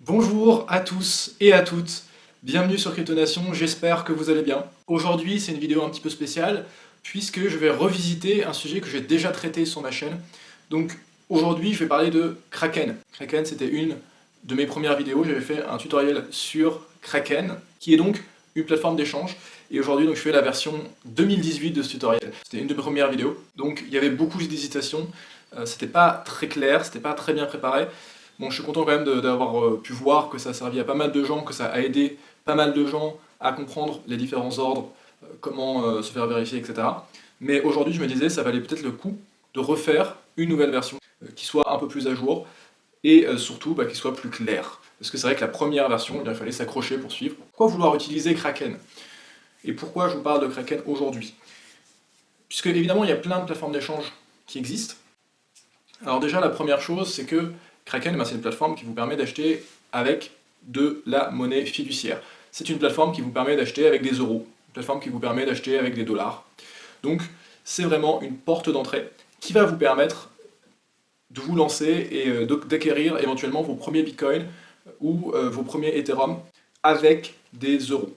Bonjour à tous et à toutes, bienvenue sur Cryptonation, j'espère que vous allez bien. Aujourd'hui c'est une vidéo un petit peu spéciale puisque je vais revisiter un sujet que j'ai déjà traité sur ma chaîne. Donc aujourd'hui je vais parler de Kraken. Kraken c'était une de mes premières vidéos, j'avais fait un tutoriel sur Kraken qui est donc une plateforme d'échange. Et aujourd'hui donc je fais la version 2018 de ce tutoriel. C'était une de mes premières vidéos, donc il y avait beaucoup d'hésitations, c'était pas très clair, c'était pas très bien préparé. Bon, je suis content quand même d'avoir pu voir que ça a servi à pas mal de gens, que ça a aidé pas mal de gens à comprendre les différents ordres, comment se faire vérifier, etc. Mais aujourd'hui, je me disais, ça valait peut-être le coup de refaire une nouvelle version qui soit un peu plus à jour et surtout qui soit plus claire. Parce que c'est vrai que la première version, il fallait s'accrocher pour suivre. Pourquoi vouloir utiliser Kraken? Et pourquoi je vous parle de Kraken aujourd'hui? Puisque évidemment, il y a plein de plateformes d'échange qui existent. Alors déjà, la première chose, c'est que Kraken, c'est une plateforme qui vous permet d'acheter avec de la monnaie fiduciaire. C'est une plateforme qui vous permet d'acheter avec des euros, une plateforme qui vous permet d'acheter avec des dollars. Donc c'est vraiment une porte d'entrée qui va vous permettre de vous lancer et d'acquérir éventuellement vos premiers bitcoins ou vos premiers Ethereum avec des euros.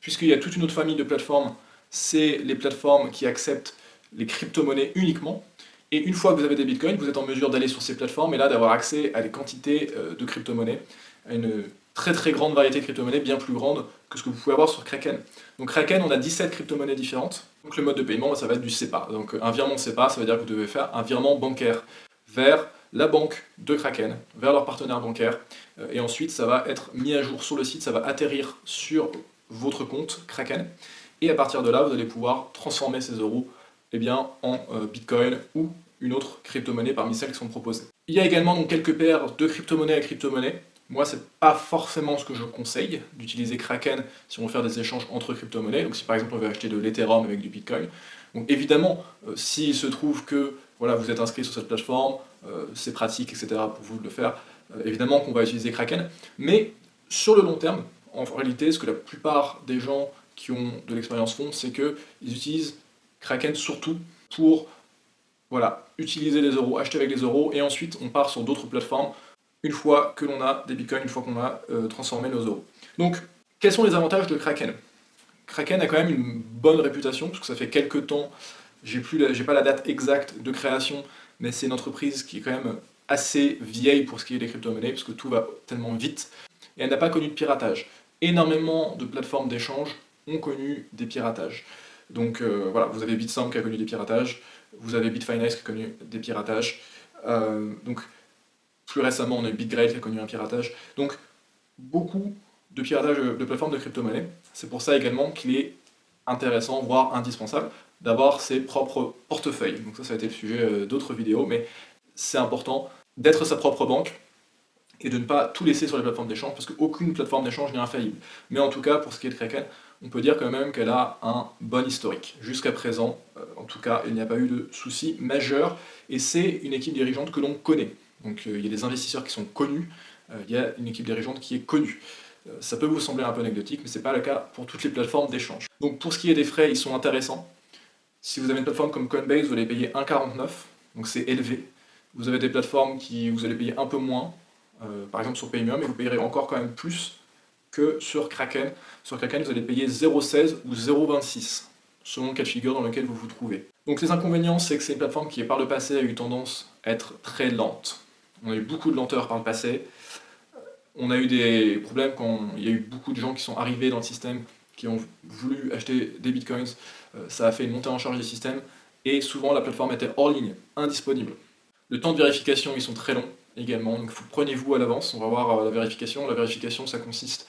Puisqu'il y a toute une autre famille de plateformes, c'est les plateformes qui acceptent les crypto-monnaies uniquement. Et une fois que vous avez des bitcoins, vous êtes en mesure d'aller sur ces plateformes et là d'avoir accès à des quantités de crypto-monnaies, à une très très grande variété de crypto-monnaies, bien plus grande que ce que vous pouvez avoir sur Kraken. Donc Kraken, on a 17 crypto-monnaies différentes. Donc le mode de paiement, ça va être du SEPA. Donc un virement SEPA, ça veut dire que vous devez faire un virement bancaire vers la banque de Kraken, vers leur partenaire bancaire. Et ensuite, ça va être mis à jour sur le site, ça va atterrir sur votre compte Kraken. Et à partir de là, vous allez pouvoir transformer ces euros en bitcoin ou une autre crypto-monnaie parmi celles qui sont proposées. Il y a également donc quelques paires de crypto-monnaies à crypto-monnaies. Moi, c'est pas forcément ce que je conseille d'utiliser Kraken si on veut faire des échanges entre crypto-monnaies. Donc si par exemple on veut acheter de l'Ethereum avec du Bitcoin. Donc évidemment, s'il se trouve que voilà, vous êtes inscrit sur cette plateforme, c'est pratique, etc. pour vous de le faire, évidemment qu'on va utiliser Kraken. Mais sur le long terme, en réalité, ce que la plupart des gens qui ont de l'expérience font, c'est qu'ils utilisent Kraken surtout pour utiliser les euros, acheter avec les euros, et ensuite on part sur d'autres plateformes une fois que l'on a des bitcoins, une fois qu'on a transformé nos euros. Donc, quels sont les avantages de Kraken? Kraken a quand même une bonne réputation, parce que ça fait quelques temps, j'ai pas la date exacte de création, mais c'est une entreprise qui est quand même assez vieille pour ce qui est des crypto-monnaies, parce que tout va tellement vite, et elle n'a pas connu de piratage. Énormément de plateformes d'échange ont connu des piratages. Donc voilà, vous avez Bitstamp qui a connu des piratages, vous avez Bitfinex qui a connu des piratages, donc plus récemment on a eu BitGrade qui a connu un piratage. Donc beaucoup de piratage de plateformes de crypto-monnaie. C'est pour ça également qu'il est intéressant, voire indispensable, d'avoir ses propres portefeuilles. Donc ça a été le sujet d'autres vidéos, mais c'est important d'être sa propre banque et de ne pas tout laisser sur les plateformes d'échange, parce qu'aucune plateforme d'échange n'est infaillible. Mais en tout cas, pour ce qui est de Kraken, on peut dire quand même qu'elle a un bon historique. Jusqu'à présent, en tout cas, il n'y a pas eu de soucis majeurs, et c'est une équipe dirigeante que l'on connaît. Donc il y a des investisseurs qui sont connus, il y a une équipe dirigeante qui est connue. Ça peut vous sembler un peu anecdotique, mais ce n'est pas le cas pour toutes les plateformes d'échange. Donc pour ce qui est des frais, ils sont intéressants. Si vous avez une plateforme comme Coinbase, vous allez payer 1,49, donc c'est élevé. Vous avez des plateformes qui vous allez payer un peu moins, par exemple sur Paymium, et vous payerez encore quand même plus que sur Kraken. Sur Kraken, vous allez payer 0,16 ou 0,26, selon le cas de figure dans lequel vous vous trouvez. Donc les inconvénients, c'est que c'est une plateforme qui par le passé a eu tendance à être très lente. On a eu beaucoup de lenteur par le passé. On a eu des problèmes quand il y a eu beaucoup de gens qui sont arrivés dans le système, qui ont voulu acheter des bitcoins. Ça a fait une montée en charge des systèmes, et souvent la plateforme était hors ligne, indisponible. Le temps de vérification, ils sont très longs également, donc prenez-vous à l'avance, on va voir la vérification. La vérification, ça consiste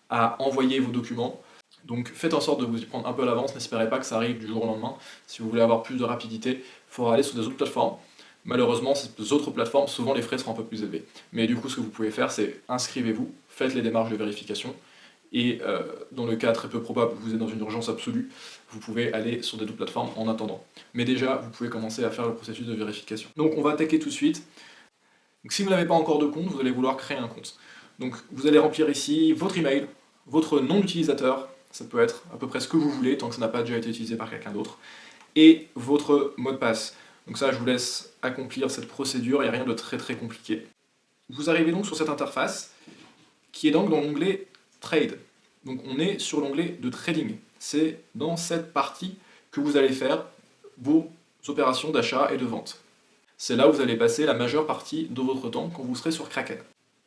à envoyer vos documents. Donc faites en sorte de vous y prendre un peu à l'avance, n'espérez pas que ça arrive du jour au lendemain. Si vous voulez avoir plus de rapidité, il faudra aller sur des autres plateformes. Malheureusement, ces autres plateformes, souvent les frais seront un peu plus élevés. Mais du coup, ce que vous pouvez faire, c'est inscrivez-vous, faites les démarches de vérification, et dans le cas très peu probable où vous êtes dans une urgence absolue, vous pouvez aller sur des autres plateformes en attendant. Mais déjà, vous pouvez commencer à faire le processus de vérification. Donc on va attaquer tout de suite. Donc, si vous n'avez pas encore de compte, vous allez vouloir créer un compte. Donc vous allez remplir ici votre email, votre nom d'utilisateur, ça peut être à peu près ce que vous voulez, tant que ça n'a pas déjà été utilisé par quelqu'un d'autre, et votre mot de passe. Donc ça, je vous laisse accomplir cette procédure, il n'y a rien de très très compliqué. Vous arrivez donc sur cette interface, qui est donc dans l'onglet Trade. Donc on est sur l'onglet de trading. C'est dans cette partie que vous allez faire vos opérations d'achat et de vente. C'est là où vous allez passer la majeure partie de votre temps quand vous serez sur Kraken.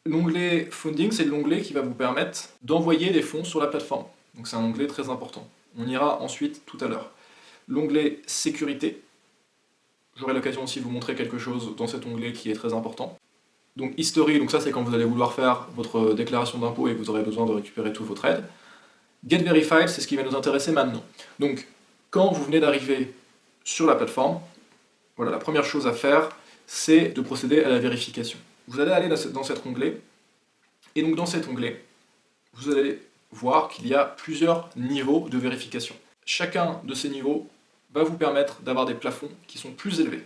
L'onglet Funding, c'est l'onglet qui va vous permettre d'envoyer des fonds sur la plateforme. Donc c'est un onglet très important. On ira ensuite tout à l'heure. L'onglet Sécurité. J'aurai l'occasion aussi de vous montrer quelque chose dans cet onglet qui est très important. Donc History, donc ça c'est quand vous allez vouloir faire votre déclaration d'impôt et que vous aurez besoin de récupérer tous vos trades. Get Verified, c'est ce qui va nous intéresser maintenant. Donc quand vous venez d'arriver sur la plateforme, voilà, la première chose à faire, c'est de procéder à la vérification. Vous allez aller dans cet onglet, et donc dans cet onglet, vous allez voir qu'il y a plusieurs niveaux de vérification. Chacun de ces niveaux va vous permettre d'avoir des plafonds qui sont plus élevés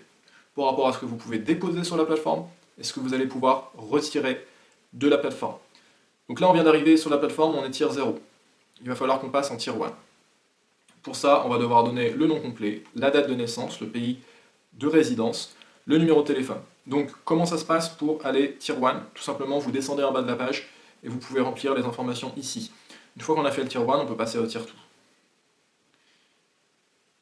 par rapport à ce que vous pouvez déposer sur la plateforme et ce que vous allez pouvoir retirer de la plateforme. Donc là, on vient d'arriver sur la plateforme, on est tier 0. Il va falloir qu'on passe en tier 1. Pour ça, on va devoir donner le nom complet, la date de naissance, le pays de résidence, le numéro de téléphone. Donc, comment ça se passe pour aller tier 1? Tout simplement, vous descendez en bas de la page et vous pouvez remplir les informations ici. Une fois qu'on a fait le tier 1, on peut passer au tier 2.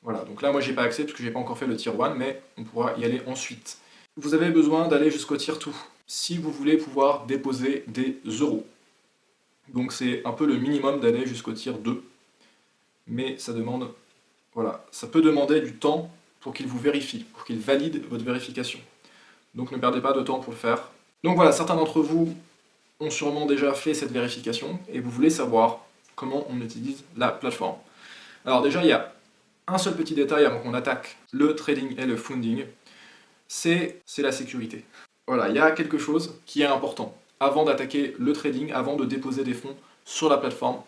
Voilà, donc là, moi, j'ai pas accès parce que j'ai pas encore fait le tier 1, mais on pourra y aller ensuite. Vous avez besoin d'aller jusqu'au tier 2 si vous voulez pouvoir déposer des euros. Donc, c'est un peu le minimum d'aller jusqu'au tier 2. Mais ça demande, voilà, ça peut demander du temps pour qu'il vous vérifie, pour qu'il valide votre vérification. Donc ne perdez pas de temps pour le faire. Donc voilà, certains d'entre vous ont sûrement déjà fait cette vérification et vous voulez savoir comment on utilise la plateforme. Alors déjà, il y a un seul petit détail avant qu'on attaque le trading et le funding, c'est la sécurité. Voilà, il y a quelque chose qui est important avant d'attaquer le trading, avant de déposer des fonds sur la plateforme,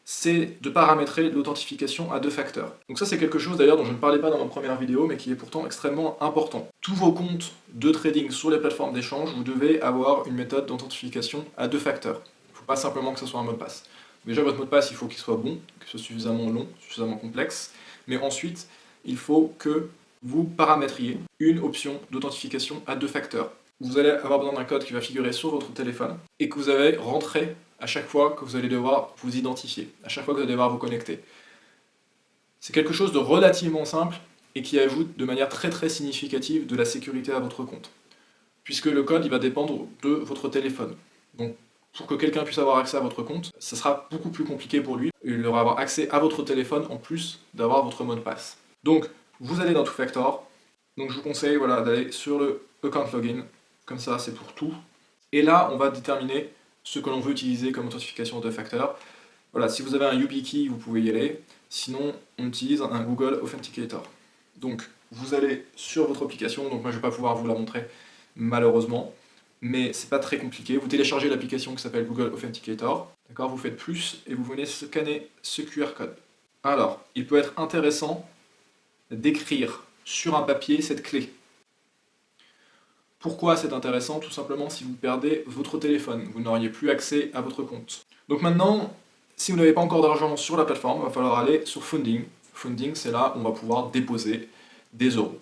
c'est de paramétrer l'authentification à 2 facteurs. Donc ça c'est quelque chose d'ailleurs dont je ne parlais pas dans ma première vidéo, mais qui est pourtant extrêmement important. Tous vos comptes de trading sur les plateformes d'échange, vous devez avoir une méthode d'authentification à 2 facteurs. Il ne faut pas simplement que ce soit un mot de passe. Déjà votre mot de passe, il faut qu'il soit bon, que ce soit suffisamment long, suffisamment complexe, mais ensuite, il faut que vous paramétriez une option d'authentification à 2 facteurs. Vous allez avoir besoin d'un code qui va figurer sur votre téléphone et que vous allez rentrer à chaque fois que vous allez devoir vous identifier, à chaque fois que vous allez devoir vous connecter. C'est quelque chose de relativement simple et qui ajoute de manière très très significative de la sécurité à votre compte. Puisque le code il va dépendre de votre téléphone. Donc pour que quelqu'un puisse avoir accès à votre compte, ça sera beaucoup plus compliqué pour lui. Il aura avoir accès à votre téléphone en plus d'avoir votre mot de passe. Donc vous allez dans Two Factor. Donc je vous conseille voilà, d'aller sur le Account Login. Comme ça c'est pour tout. Et là on va déterminer ce que l'on veut utiliser comme authentification de facteurs. Voilà, si vous avez un YubiKey, vous pouvez y aller. Sinon, on utilise un Google Authenticator. Donc, vous allez sur votre application. Donc, moi, je ne vais pas pouvoir vous la montrer, malheureusement. Mais c'est pas très compliqué. Vous téléchargez l'application qui s'appelle Google Authenticator. D'accord, vous faites plus et vous venez scanner ce QR code. Alors, il peut être intéressant d'écrire sur un papier cette clé. Pourquoi c'est intéressant? Tout simplement si vous perdez votre téléphone, vous n'auriez plus accès à votre compte. Donc maintenant, si vous n'avez pas encore d'argent sur la plateforme, il va falloir aller sur Funding. Funding, c'est là où on va pouvoir déposer des euros.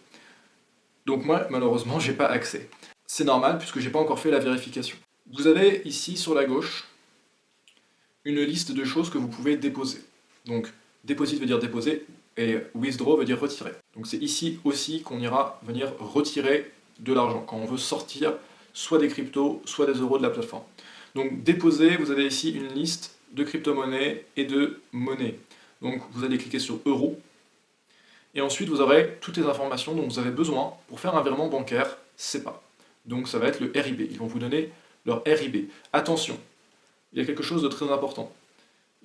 Donc moi, malheureusement, j'ai pas accès. C'est normal puisque j'ai pas encore fait la vérification. Vous avez ici sur la gauche une liste de choses que vous pouvez déposer. Donc deposit veut dire déposer et withdraw veut dire retirer. Donc c'est ici aussi qu'on ira venir retirer de l'argent, quand on veut sortir soit des cryptos, soit des euros de la plateforme. Donc déposer, vous avez ici une liste de crypto-monnaies et de monnaies. Donc vous allez cliquer sur euros, et ensuite vous aurez toutes les informations dont vous avez besoin pour faire un virement bancaire SEPA. Donc ça va être le RIB, ils vont vous donner leur RIB. Attention, il y a quelque chose de très important.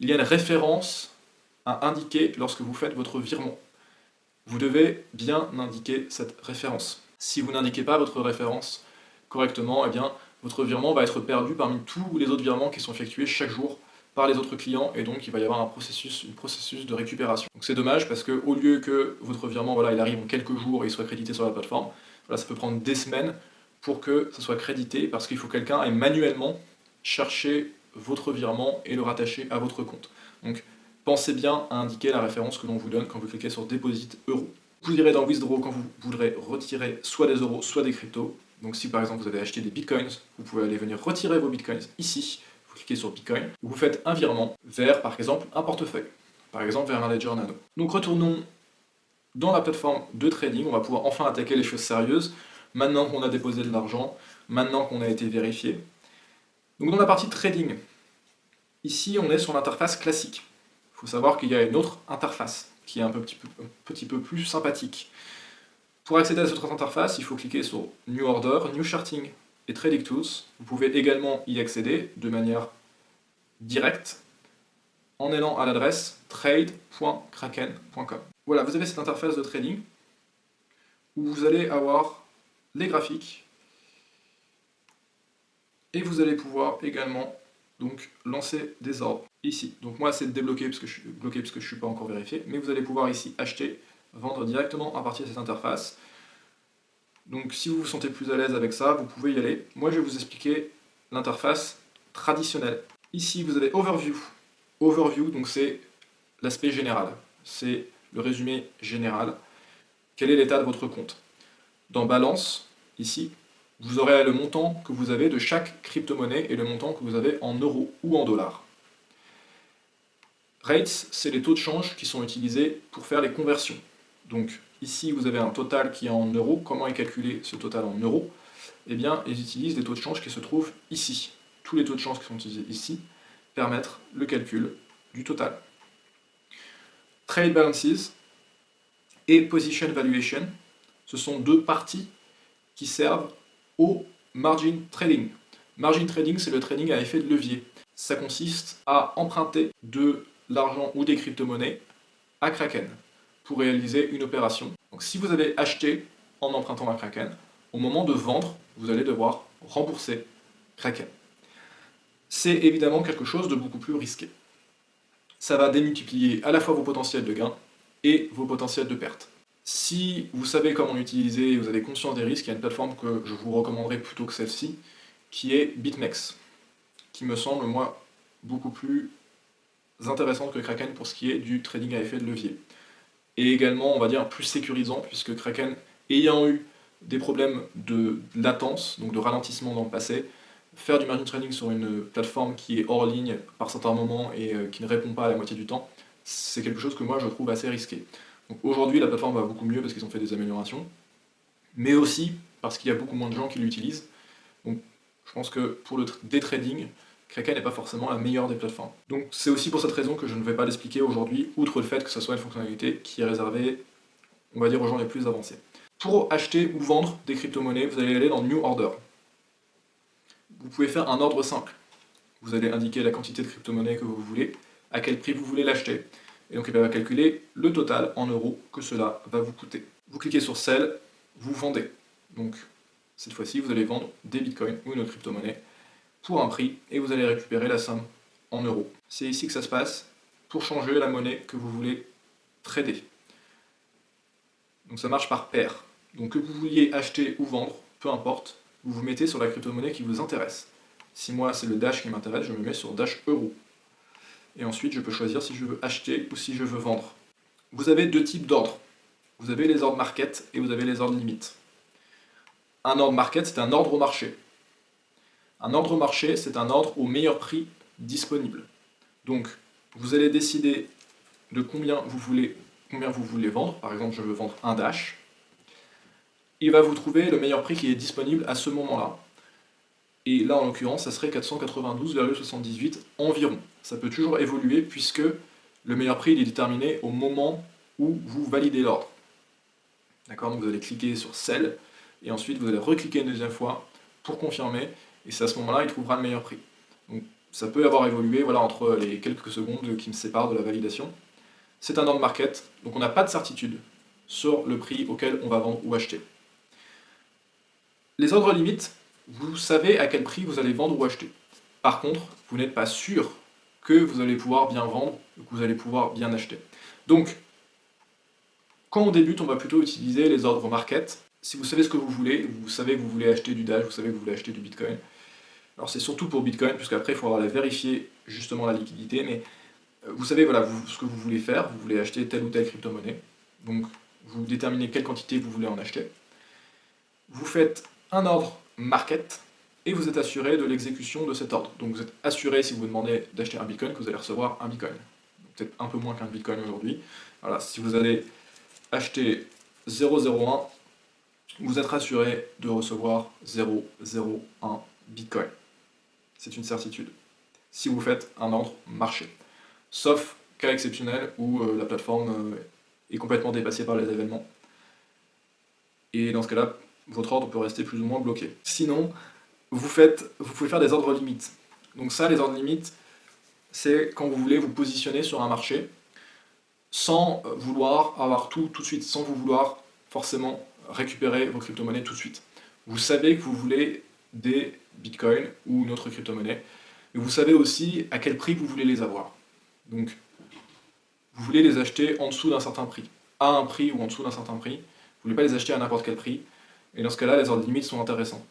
Il y a une référence à indiquer lorsque vous faites votre virement. Vous devez bien indiquer cette référence. Si vous n'indiquez pas votre référence correctement, eh bien, votre virement va être perdu parmi tous les autres virements qui sont effectués chaque jour par les autres clients, et donc il va y avoir un processus de récupération. Donc c'est dommage parce que au lieu que votre virement voilà, il arrive en quelques jours et il soit crédité sur la plateforme, voilà, ça peut prendre des semaines pour que ça soit crédité, parce qu'il faut que quelqu'un aille manuellement chercher votre virement et le rattacher à votre compte. Donc pensez bien à indiquer la référence que l'on vous donne quand vous cliquez sur Deposit euros. Vous irez dans Withdraw quand vous voudrez retirer soit des euros, soit des cryptos. Donc si par exemple vous avez acheté des bitcoins, vous pouvez aller venir retirer vos bitcoins ici. Vous vous cliquez sur Bitcoin, vous faites un virement vers, par exemple, un portefeuille, par exemple vers un Ledger Nano. Donc retournons dans la plateforme de trading, on va pouvoir enfin attaquer les choses sérieuses, maintenant qu'on a déposé de l'argent, maintenant qu'on a été vérifié. Donc dans la partie trading, ici on est sur l'interface classique. Il faut savoir qu'il y a une autre interface qui est un petit peu plus sympathique. Pour accéder à cette autre interface, il faut cliquer sur New Order, New Charting et Trading Tools. Vous pouvez également y accéder de manière directe en allant à l'adresse trade.kraken.com. Voilà, vous avez cette interface de trading où vous allez avoir les graphiques et vous allez pouvoir également donc lancer des ordres ici. Donc moi c'est débloqué parce que je ne suis pas encore vérifié, mais vous allez pouvoir ici acheter, vendre directement à partir de cette interface. Donc si vous vous sentez plus à l'aise avec ça, vous pouvez y aller. Moi je vais vous expliquer l'interface traditionnelle. Ici vous avez Overview. Overview, donc c'est l'aspect général. C'est le résumé général. Quel est l'état de votre compte? Dans Balance, ici, vous aurez le montant que vous avez de chaque crypto-monnaie et le montant que vous avez en euros ou en dollars. Rates, c'est les taux de change qui sont utilisés pour faire les conversions. Donc ici, vous avez un total qui est en euros. Comment est calculé ce total en euros? Eh bien, ils utilisent les taux de change qui se trouvent ici. Tous les taux de change qui sont utilisés ici permettent le calcul du total. Trade Balances et Position Valuation, ce sont deux parties qui servent au margin trading. Margin trading, c'est le trading à effet de levier. Ça consiste à emprunter de l'argent ou des crypto-monnaies à Kraken pour réaliser une opération. Donc si vous avez acheté en empruntant à Kraken, au moment de vendre, vous allez devoir rembourser Kraken. C'est évidemment quelque chose de beaucoup plus risqué. Ça va démultiplier à la fois vos potentiels de gains et vos potentiels de pertes. Si vous savez comment l'utiliser et vous avez conscience des risques, il y a une plateforme que je vous recommanderais plutôt que celle-ci, qui est BitMEX, qui me semble, moi, beaucoup plus intéressante que Kraken pour ce qui est du trading à effet de levier. Et également, on va dire, plus sécurisant, puisque Kraken, ayant eu des problèmes de latence, donc de ralentissement dans le passé, faire du margin trading sur une plateforme qui est hors ligne par certains moments et qui ne répond pas à la moitié du temps, c'est quelque chose que moi je trouve assez risqué. Donc aujourd'hui la plateforme va beaucoup mieux parce qu'ils ont fait des améliorations, mais aussi parce qu'il y a beaucoup moins de gens qui l'utilisent. Donc je pense que pour le day trading, Kraken n'est pas forcément la meilleure des plateformes. Donc c'est aussi pour cette raison que je ne vais pas l'expliquer aujourd'hui, outre le fait que ce soit une fonctionnalité qui est réservée, on va dire, aux gens les plus avancés. Pour acheter ou vendre des crypto-monnaies, vous allez aller dans New Order. Vous pouvez faire un ordre simple. Vous allez indiquer la quantité de crypto-monnaie que vous voulez, à quel prix vous voulez l'acheter. Et donc il va calculer le total en euros que cela va vous coûter. Vous cliquez sur Sell, vous vendez. Donc cette fois-ci, vous allez vendre des bitcoins ou une autre crypto-monnaie pour un prix et vous allez récupérer la somme en euros. C'est ici que ça se passe pour changer la monnaie que vous voulez trader. Donc ça marche par paire. Donc que vous vouliez acheter ou vendre, peu importe, vous vous mettez sur la crypto-monnaie qui vous intéresse. Si moi c'est le Dash qui m'intéresse, je me mets sur Dash Euro. Et ensuite je peux choisir si je veux acheter ou si je veux vendre. Vous avez deux types d'ordres. Vous avez les ordres market et vous avez les ordres limites. Un ordre market, c'est un ordre au marché. Un ordre au marché, c'est un ordre au meilleur prix disponible. Donc vous allez décider de combien vous voulez vendre. Par exemple, je veux vendre un Dash. Il va vous trouver le meilleur prix qui est disponible à ce moment-là. Et là, en l'occurrence, ça serait 492,78 environ. Ça peut toujours évoluer puisque le meilleur prix il est déterminé au moment où vous validez l'ordre. D'accord? Donc vous allez cliquer sur Sell et ensuite vous allez recliquer une deuxième fois pour confirmer et c'est à ce moment-là il trouvera le meilleur prix. Donc ça peut avoir évolué voilà, entre les quelques secondes qui me séparent de la validation. C'est un ordre market, donc on n'a pas de certitude sur le prix auquel on va vendre ou acheter. Les ordres limites, vous savez à quel prix vous allez vendre ou acheter. Par contre, vous n'êtes pas sûr que vous allez pouvoir bien vendre ou que vous allez pouvoir bien acheter. Donc, quand on débute, on va plutôt utiliser les ordres market. Si vous savez ce que vous voulez, vous savez que vous voulez acheter du Dash, vous savez que vous voulez acheter du Bitcoin. Alors c'est surtout pour Bitcoin, puisqu'après il faudra vérifier justement la liquidité, mais vous savez voilà, ce que vous voulez faire, vous voulez acheter telle ou telle crypto-monnaie. Donc vous déterminez quelle quantité vous voulez en acheter. Vous faites un ordre market et vous êtes assuré de l'exécution de cet ordre. Donc vous êtes assuré, si vous vous demandez d'acheter un Bitcoin, que vous allez recevoir un Bitcoin. Peut-être un peu moins qu'un Bitcoin aujourd'hui. Voilà, si vous allez acheter 0,01, vous êtes rassuré de recevoir 0,01 Bitcoin. C'est une certitude. Si vous faites un ordre marché. Sauf cas exceptionnel où la plateforme est complètement dépassée par les événements. Et dans ce cas-là, votre ordre peut rester plus ou moins bloqué. Sinon, vous pouvez faire des ordres limites. Donc ça, les ordres limites, c'est quand vous voulez vous positionner sur un marché sans vouloir avoir tout de suite, sans vous vouloir forcément récupérer vos crypto-monnaies tout de suite. Vous savez que vous voulez des bitcoins ou une autre crypto-monnaie, mais vous savez aussi à quel prix vous voulez les avoir. Donc, vous voulez les acheter en dessous d'un certain prix, à un prix ou en dessous d'un certain prix. Vous ne voulez pas les acheter à n'importe quel prix, et dans ce cas-là, les ordres limites sont intéressants.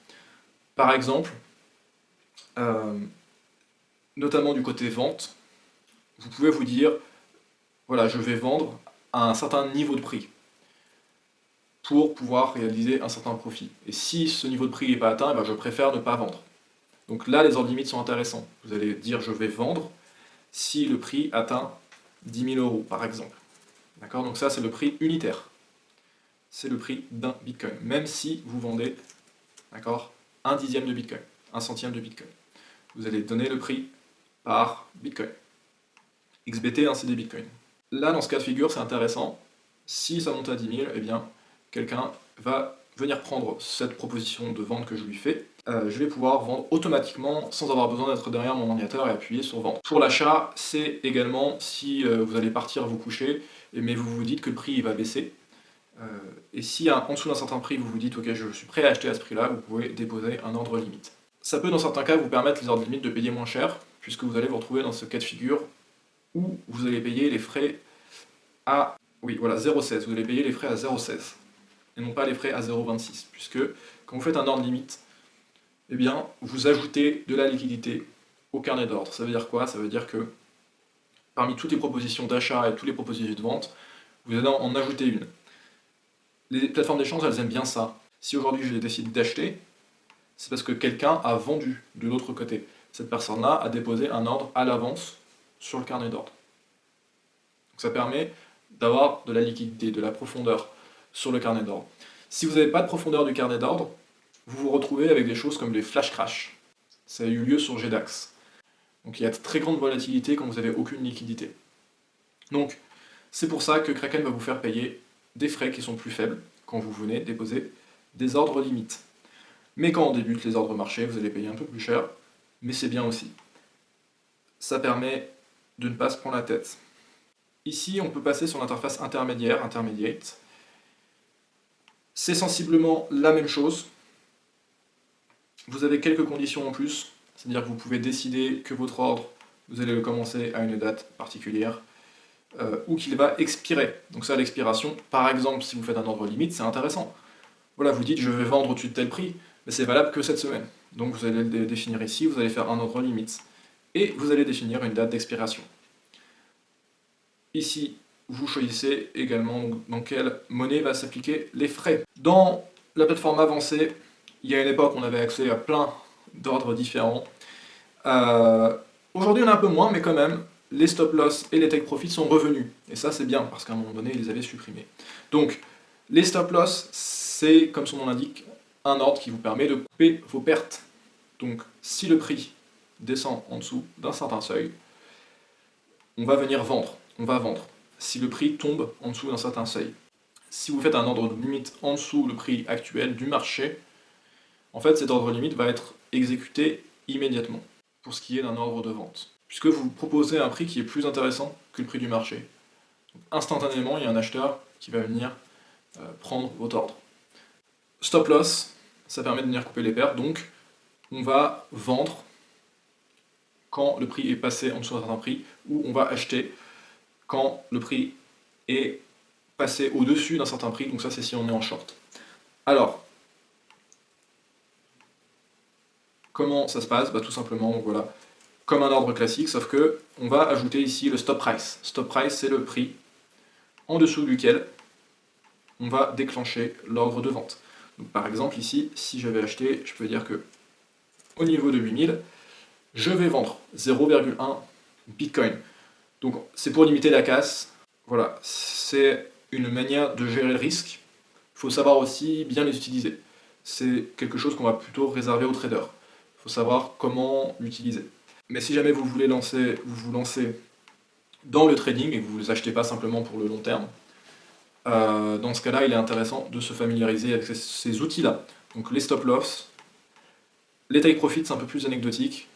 Par exemple, notamment du côté vente, vous pouvez vous dire, voilà, je vais vendre à un certain niveau de prix pour pouvoir réaliser un certain profit. Et si ce niveau de prix n'est pas atteint, eh ben, je préfère ne pas vendre. Donc là, les ordres limites sont intéressants. Vous allez dire, je vais vendre si le prix atteint 10 000 €, par exemple. D'accord? Donc ça, c'est le prix unitaire. C'est le prix d'un Bitcoin. Même si vous vendez, d'accord, un dixième de Bitcoin, un centième de Bitcoin. Vous allez donner le prix par Bitcoin. XBT, c'est des Bitcoins. Là, dans ce cas de figure, c'est intéressant. Si ça monte à 10 000, eh bien, quelqu'un va venir prendre cette proposition de vente que je lui fais. Je vais pouvoir vendre automatiquement sans avoir besoin d'être derrière mon ordinateur et appuyer sur vente. Pour l'achat, c'est également si vous allez partir vous coucher, mais vous vous dites que le prix il va baisser. Et si en dessous d'un certain prix, vous vous dites ok, je suis prêt à acheter à ce prix-là, vous pouvez déposer un ordre limite. Ça peut dans certains cas vous permettre les ordres limites de payer moins cher, puisque vous allez vous retrouver dans ce cas de figure où vous allez payer les frais à 0,16. Vous allez payer les frais à 0,16 et non pas les frais à 0,26, puisque quand vous faites un ordre limite, eh bien, vous ajoutez de la liquidité au carnet d'ordre. Ça veut dire quoi? Ça veut dire que parmi toutes les propositions d'achat et toutes les propositions de vente, vous allez en ajouter une. Les plateformes d'échange, elles aiment bien ça. Si aujourd'hui je décide d'acheter, c'est parce que quelqu'un a vendu de l'autre côté. Cette personne-là a déposé un ordre à l'avance sur le carnet d'ordre. Donc ça permet d'avoir de la liquidité, de la profondeur sur le carnet d'ordre. Si vous n'avez pas de profondeur du carnet d'ordre, vous vous retrouvez avec des choses comme les flash crash. Ça a eu lieu sur GDAX. Donc il y a de très grande volatilité quand vous n'avez aucune liquidité. Donc c'est pour ça que Kraken va vous faire payer des frais qui sont plus faibles quand vous venez déposer des ordres limites. Mais quand on débute les ordres marchés, vous allez payer un peu plus cher, mais c'est bien aussi. Ça permet de ne pas se prendre la tête. Ici, on peut passer sur l'interface intermédiaire, intermediate. C'est sensiblement la même chose. Vous avez quelques conditions en plus, c'est-à-dire que vous pouvez décider que votre ordre, vous allez le commencer à une date particulière, ou qu'il va expirer. Donc ça, l'expiration, par exemple, si vous faites un ordre limite, c'est intéressant. Voilà, vous dites je vais vendre au-dessus de tel prix, mais c'est valable que cette semaine. Donc vous allez le définir ici, vous allez faire un ordre limite, et vous allez définir une date d'expiration. Ici, vous choisissez également dans quelle monnaie va s'appliquer les frais. Dans la plateforme avancée, il y a une époque, on avait accès à plein d'ordres différents. Aujourd'hui, on a un peu moins, mais quand même, les stop-loss et les take-profit sont revenus. Et ça, c'est bien, parce qu'à un moment donné, ils les avaient supprimés. Donc, les stop-loss, c'est, comme son nom l'indique, un ordre qui vous permet de couper vos pertes. Donc, si le prix descend en dessous d'un certain seuil, on va venir vendre. On va vendre. Si le prix tombe en dessous d'un certain seuil. Si vous faites un ordre de limite en dessous du prix actuel du marché, en fait, cet ordre limite va être exécuté immédiatement, pour ce qui est d'un ordre de vente. Puisque vous proposez un prix qui est plus intéressant que le prix du marché. Donc, instantanément, il y a un acheteur qui va venir prendre votre ordre. Stop loss, ça permet de venir couper les pertes, donc on va vendre quand le prix est passé en dessous d'un certain prix, ou on va acheter quand le prix est passé au-dessus d'un certain prix, donc ça c'est si on est en short. Alors, comment ça se passe? Tout simplement, donc voilà, comme un ordre classique, sauf que on va ajouter ici le stop price. Stop price, c'est le prix en dessous duquel on va déclencher l'ordre de vente. Donc par exemple ici, si j'avais acheté, je peux dire que au niveau de 8000, je vais vendre 0,1 Bitcoin. Donc c'est pour limiter la casse. Voilà, c'est une manière de gérer le risque. Il faut savoir aussi bien les utiliser. C'est quelque chose qu'on va plutôt réserver aux traders. Il faut savoir comment l'utiliser. Mais si jamais vous vous lancez dans le trading et que vous ne les achetez pas simplement pour le long terme, dans ce cas-là, il est intéressant de se familiariser avec ces outils-là. Donc les stop-loss, les take profit, c'est un peu plus anecdotique,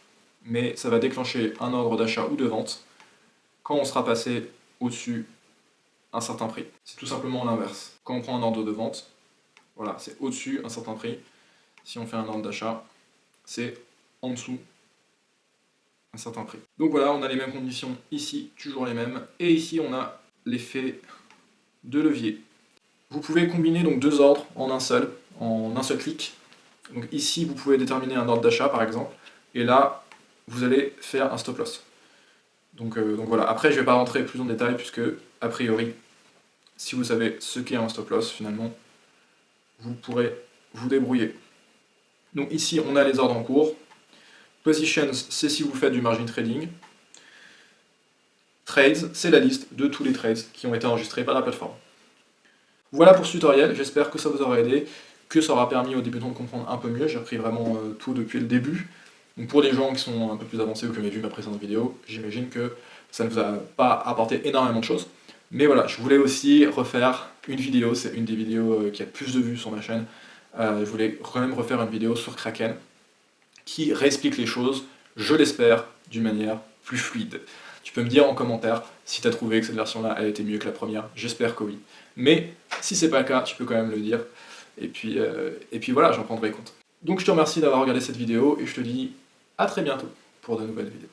mais ça va déclencher un ordre d'achat ou de vente quand on sera passé au-dessus un certain prix. C'est tout simplement l'inverse. Quand on prend un ordre de vente, voilà, c'est au-dessus un certain prix. Si on fait un ordre d'achat, c'est en dessous un certain prix. Donc voilà, on a les mêmes conditions ici, toujours les mêmes. Et ici, on a l'effet de levier. Vous pouvez combiner donc deux ordres en un seul clic. Donc ici, vous pouvez déterminer un ordre d'achat, par exemple. Et là, vous allez faire un stop loss. Donc voilà, après je ne vais pas rentrer plus en détail puisque, a priori, si vous savez ce qu'est un stop loss, finalement, vous pourrez vous débrouiller. Donc ici, on a les ordres en cours. Positions, c'est si vous faites du margin trading. Trades, c'est la liste de tous les trades qui ont été enregistrés par la plateforme. Voilà pour ce tutoriel, j'espère que ça vous aura aidé, que ça aura permis aux débutants de comprendre un peu mieux. J'ai appris vraiment tout depuis le début. Donc pour les gens qui sont un peu plus avancés ou qui ont vu ma précédente vidéo, j'imagine que ça ne vous a pas apporté énormément de choses. Mais voilà, je voulais aussi refaire une vidéo, c'est une des vidéos qui a plus de vues sur ma chaîne. Je voulais quand même refaire une vidéo sur Kraken qui réexplique les choses, je l'espère, d'une manière plus fluide. Tu peux me dire en commentaire si tu as trouvé que cette version-là a été mieux que la première, j'espère que oui. Mais si c'est pas le cas, tu peux quand même le dire. Et puis voilà, j'en prendrai compte. Donc je te remercie d'avoir regardé cette vidéo et je te dis à très bientôt pour de nouvelles vidéos.